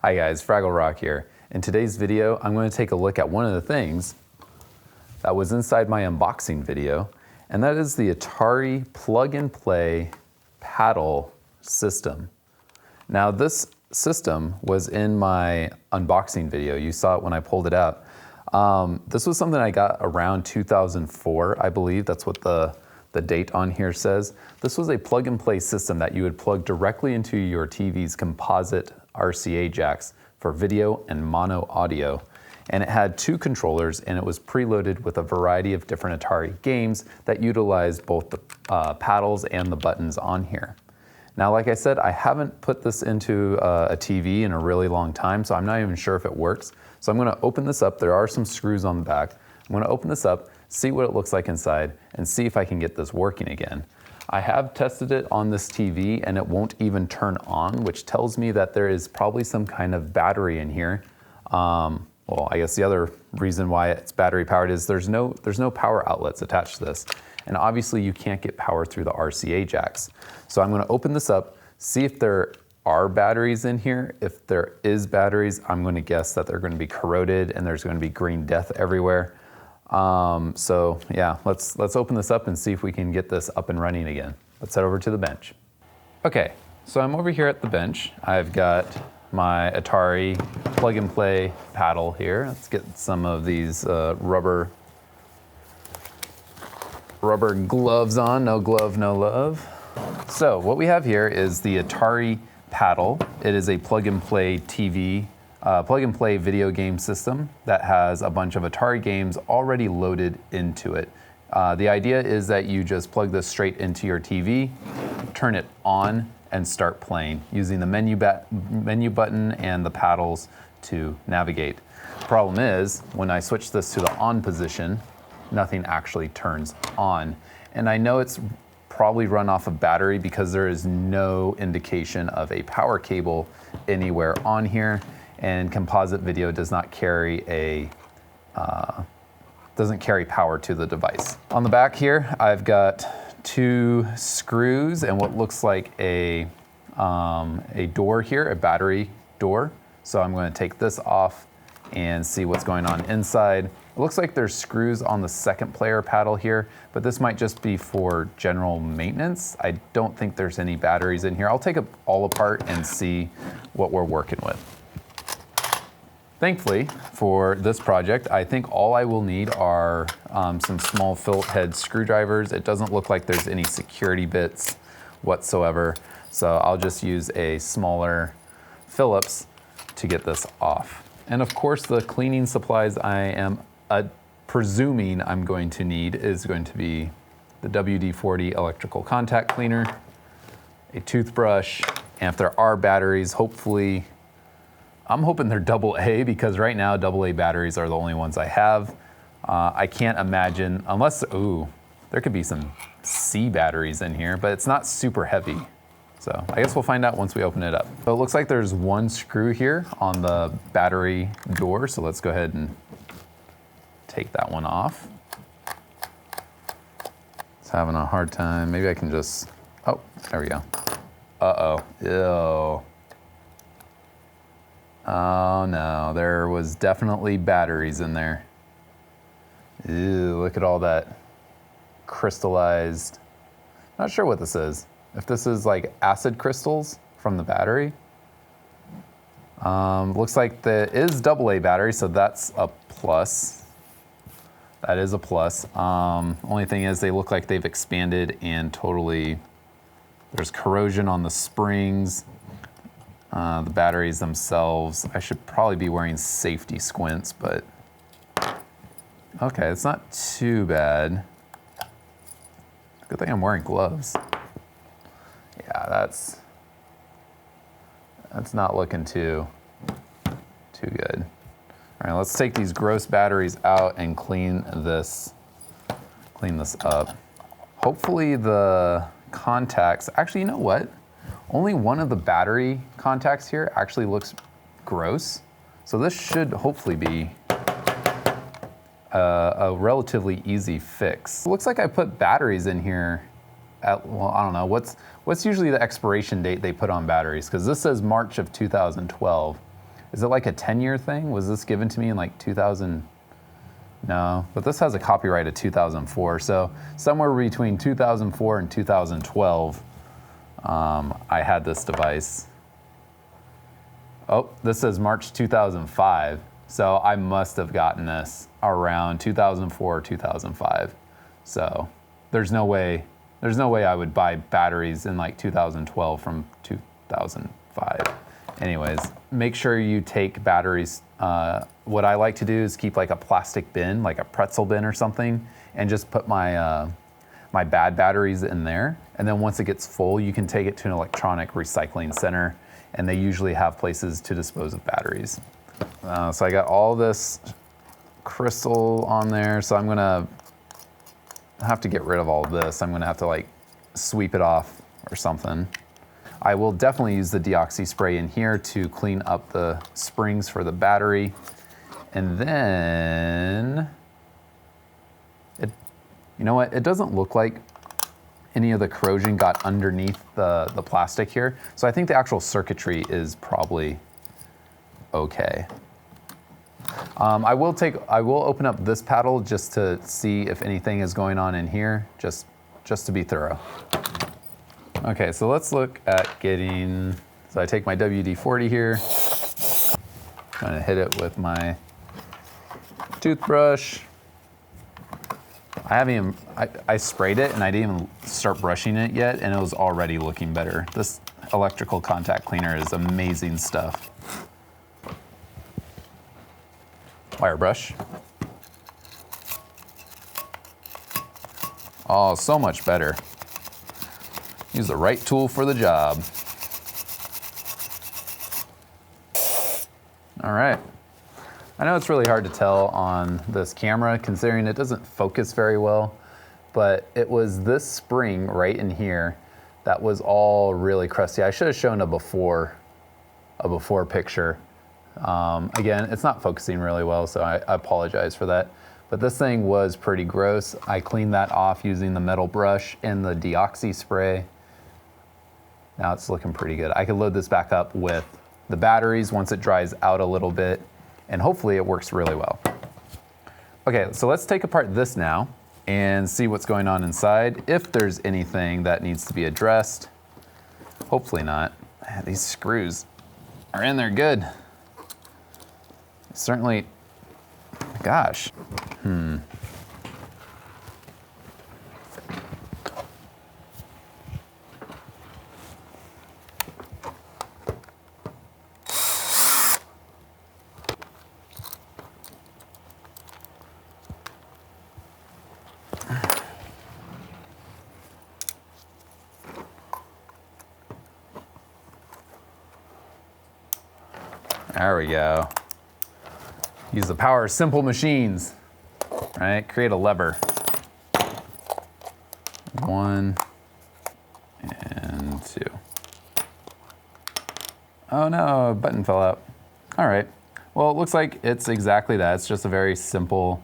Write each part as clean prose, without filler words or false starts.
Hi guys, Fraggle Rock here. In today's video, I'm going to take a look at one of the things that was inside my unboxing video, and that is the Atari plug-and-play paddle system. Now this system was in my unboxing video. You saw it when I pulled it out. This was something I got around 2004, I believe. That's what the date on here says. This was a plug-and-play system that you would plug directly into your TV's composite RCA jacks for video and mono audio. And it had two controllers, and it was preloaded with a variety of different Atari games that utilized both the paddles and the buttons on here. Now, like I said, I haven't put this into a TV in a really long time, so I'm not even sure if it works. So I'm gonna open this up. There are some screws on the back. I'm gonna open this up, see what it looks like inside, and see if I can get this working again. I have tested it on this TV and it won't even turn on, which tells me that there is probably some kind of battery in here. Well, I guess the other reason why it's battery powered is there's no power outlets attached to this. And obviously you can't get power through the RCA jacks. So I'm gonna open this up, see if there are batteries in here. If there is batteries, I'm gonna guess that they're gonna be corroded and there's gonna be green death everywhere. So yeah, let's open this up and see if we can get this up and running again. Let's head over to the bench. Okay, so I'm over here at the bench. I've got my Atari plug and play paddle here. Let's get some of these rubber gloves on. No glove, no love. So what we have here is the Atari paddle. It is a plug and play TV, plug and play video game system that has a bunch of Atari games already loaded into it. The idea is that you just plug this straight into your TV, turn it on, and start playing using the menu button and the paddles to navigate. The problem is, when I switch this to the on position, nothing actually turns on. And I know it's probably run off a battery because there is no indication of a power cable anywhere on here, and composite video does not carry doesn't carry power to the device. On the back here, I've got two screws and what looks like a door here, a battery door. So I'm going to take this off and see what's going on inside. It looks like there's screws on the second player paddle here, but this might just be for general maintenance. I don't think there's any batteries in here. I'll take it all apart and see what we're working with. Thankfully, for this project, I think all I will need are some small fillet head screwdrivers. It doesn't look like there's any security bits whatsoever, so I'll just use a smaller Phillips to get this off. And of course, the cleaning supplies I am presuming I'm going to need is going to be the WD-40 electrical contact cleaner, a toothbrush, and if there are batteries, hopefully, I'm hoping they're AA because right now AA batteries are the only ones I have. I can't imagine, unless, ooh, there could be some C batteries in here, but it's not super heavy. So I guess we'll find out once we open it up. So it looks like there's one screw here on the battery door. So let's go ahead and take that one off. It's having a hard time. Maybe I can just, oh, there we go. Uh-oh, ew. Oh no, there was definitely batteries in there. Ew, look at all that crystallized. Not sure what this is. If this is like acid crystals from the battery. Looks like there is AA battery, so that's a plus. That is a plus. Only thing is they look like they've expanded and totally, there's corrosion on the springs. The batteries themselves, I should probably be wearing safety squints, but okay, it's not too bad. Good thing I'm wearing gloves. Yeah, that's not looking too good. All right, let's take these gross batteries out and clean this up. Hopefully the contacts, actually, you know what? Only one of the battery contacts here actually looks gross. So this should hopefully be a relatively easy fix. It looks like I put batteries in here at, well, I don't know, what's usually the expiration date they put on batteries? Because this says March of 2012. Is it like a 10-year thing? Was this given to me in like 2000? No, but this has a copyright of 2004. So somewhere between 2004 and 2012, I had this device. Oh, this says March 2005. So I must have gotten this around 2004 or 2005. So there's no way I would buy batteries in like 2012 from 2005. Anyways, make sure you take batteries. What I like to do is keep like a plastic bin, like a pretzel bin or something, and just put my my bad batteries in there. And then once it gets full, you can take it to an electronic recycling center, and they usually have places to dispose of batteries. So I got all this crystal on there, so I'm gonna have to get rid of all of this. I'm gonna have to like sweep it off or something. I will definitely use the deoxy spray in here to clean up the springs for the battery. And then, you know what? It doesn't look like any of the corrosion got underneath the plastic here. So I think the actual circuitry is probably okay. I will open up this paddle just to see if anything is going on in here, just to be thorough. Okay, so let's look at getting, so I take my WD-40 here, I'm gonna hit it with my toothbrush. I sprayed it and I didn't even start brushing it yet, and it was already looking better. This electrical contact cleaner is amazing stuff. Wire brush. Oh, so much better. Use the right tool for the job. All right. I know it's really hard to tell on this camera considering it doesn't focus very well, but it was this spring right in here that was all really crusty. I should have shown a before picture. Again, it's not focusing really well, so I apologize for that. But this thing was pretty gross. I cleaned that off using the metal brush and the deoxy spray. Now it's looking pretty good. I could load this back up with the batteries once it dries out a little bit, and hopefully it works really well. Okay, so let's take apart this now and see what's going on inside, if there's anything that needs to be addressed. Hopefully not. These screws are in there good. Certainly, gosh. There we go. Use the power of simple machines, right? Create a lever. 1 and 2. Oh no, a button fell out. All right. Well, it looks like it's exactly that. It's just a very simple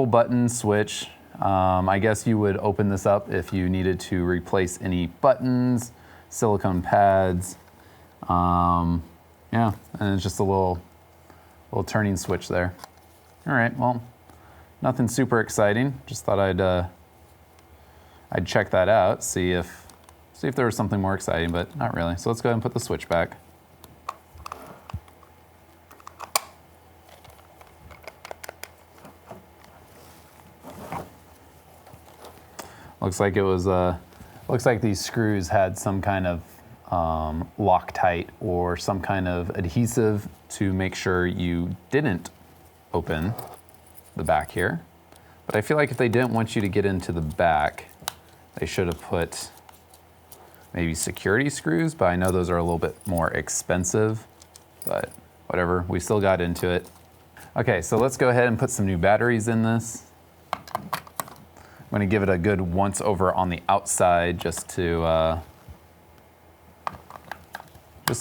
button switch. I guess you would open this up if you needed to replace any buttons, silicone pads. Yeah, and it's just a little turning switch there. All right, well, nothing super exciting. Just thought I'd check that out, see if there was something more exciting, but not really. So let's go ahead and put the switch back. Looks like it was looks like these screws had some kind of Loctite or some kind of adhesive to make sure you didn't open the back here. But I feel like if they didn't want you to get into the back, they should have put maybe security screws, but I know those are a little bit more expensive, but whatever, we still got into it. Okay, so let's go ahead and put some new batteries in this. I'm gonna give it a good once over on the outside just to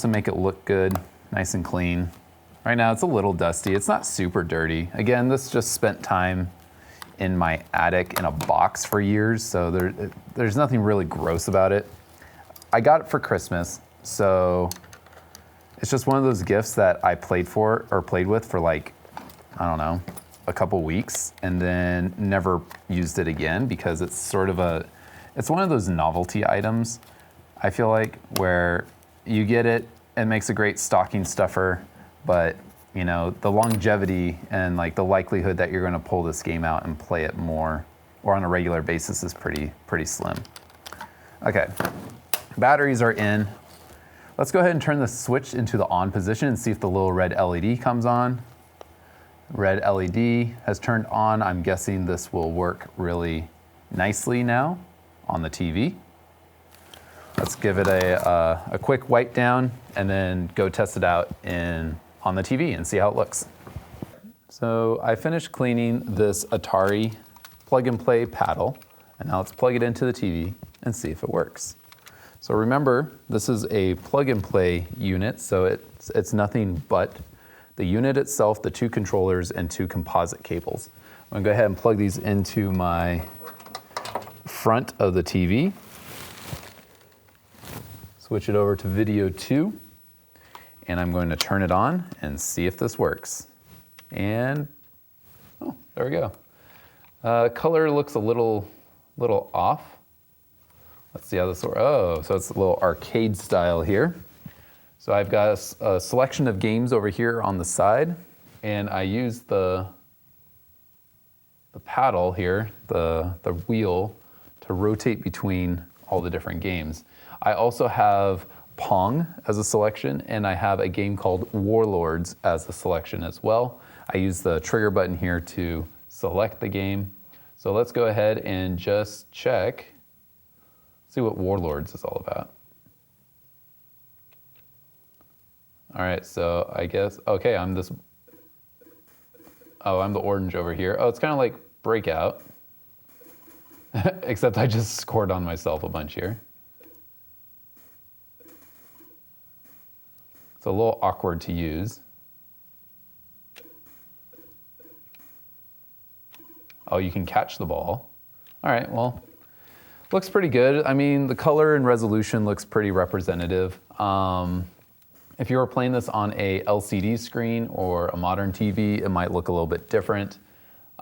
make it look good, nice and clean. Right now it's a little dusty. It's not super dirty. Again, this just spent time in my attic in a box for years, so there's nothing really gross about it. I got it for Christmas, so It's just one of those gifts that I played with for like, I don't know, a couple weeks and then never used it again because it's sort of it's one of those novelty items, I feel like, where you get it, it makes a great stocking stuffer, but you know, the longevity and like the likelihood that you're gonna pull this game out and play it more or on a regular basis is pretty slim. Okay, batteries are in. Let's go ahead and turn the switch into the on position and see if the little red LED comes on. Red LED has turned on. I'm guessing this will work really nicely now on the TV. Let's give it a quick wipe down and then go test it out on the TV and see how it looks. So I finished cleaning this Atari plug and play paddle, and now let's plug it into the TV and see if it works. So remember, this is a plug and play unit, so it's nothing but the unit itself, the 2 controllers, and 2 composite cables. I'm gonna go ahead and plug these into my front of the TV. Switch it over to video 2, and I'm going to turn it on and see if this works. And, oh, there we go. Color looks a little off. Let's see how this works. Oh, so it's a little arcade style here. So I've got a selection of games over here on the side, and I use the paddle here, the wheel, to rotate between all the different games. I also have Pong as a selection, and I have a game called Warlords as a selection as well. I use the trigger button here to select the game. So let's go ahead and just check, see what Warlords is all about. All right, so I guess, okay, I'm the orange over here. Oh, it's kind of like Breakout, except I just scored on myself a bunch here. It's a little awkward to use. Oh, you can catch the ball. All right, well, looks pretty good. I mean, the color and resolution looks pretty representative. If you were playing this on a LCD screen or a modern TV, it might look a little bit different.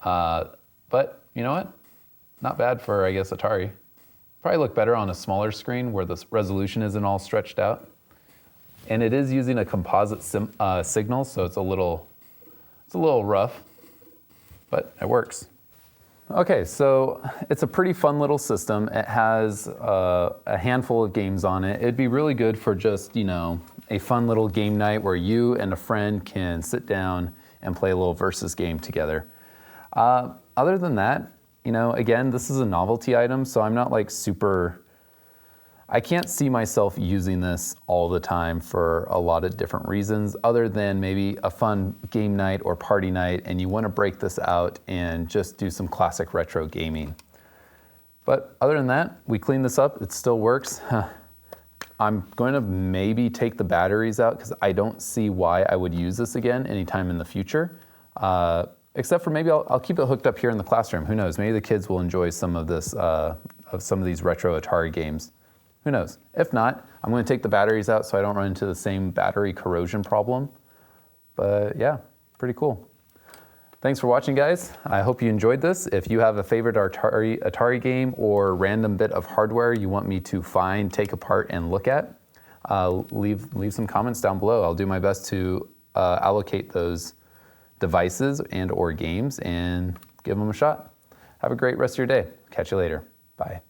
But you know what? Not bad for, I guess, Atari. Probably look better on a smaller screen where the resolution isn't all stretched out. And it is using a composite signal, so it's a little rough, but it works. Okay, so it's a pretty fun little system. It has a handful of games on it. It'd be really good for just, you know, a fun little game night where you and a friend can sit down and play a little versus game together. Other than that, you know, again, this is a novelty item, so I'm not like I can't see myself using this all the time for a lot of different reasons, other than maybe a fun game night or party night, and you want to break this out and just do some classic retro gaming. But other than that, we cleaned this up, it still works. I'm going to maybe take the batteries out because I don't see why I would use this again anytime in the future. Except for maybe I'll keep it hooked up here in the classroom. Who knows? Maybe the kids will enjoy some of this, some of these retro Atari games. Who knows? If not, I'm going to take the batteries out so I don't run into the same battery corrosion problem. But yeah, pretty cool. Thanks for watching, guys. I hope you enjoyed this. If you have a favorite Atari game or random bit of hardware you want me to find, take apart, and look at, leave some comments down below. I'll do my best to allocate those devices and or games and give them a shot. Have a great rest of your day. Catch you later. Bye.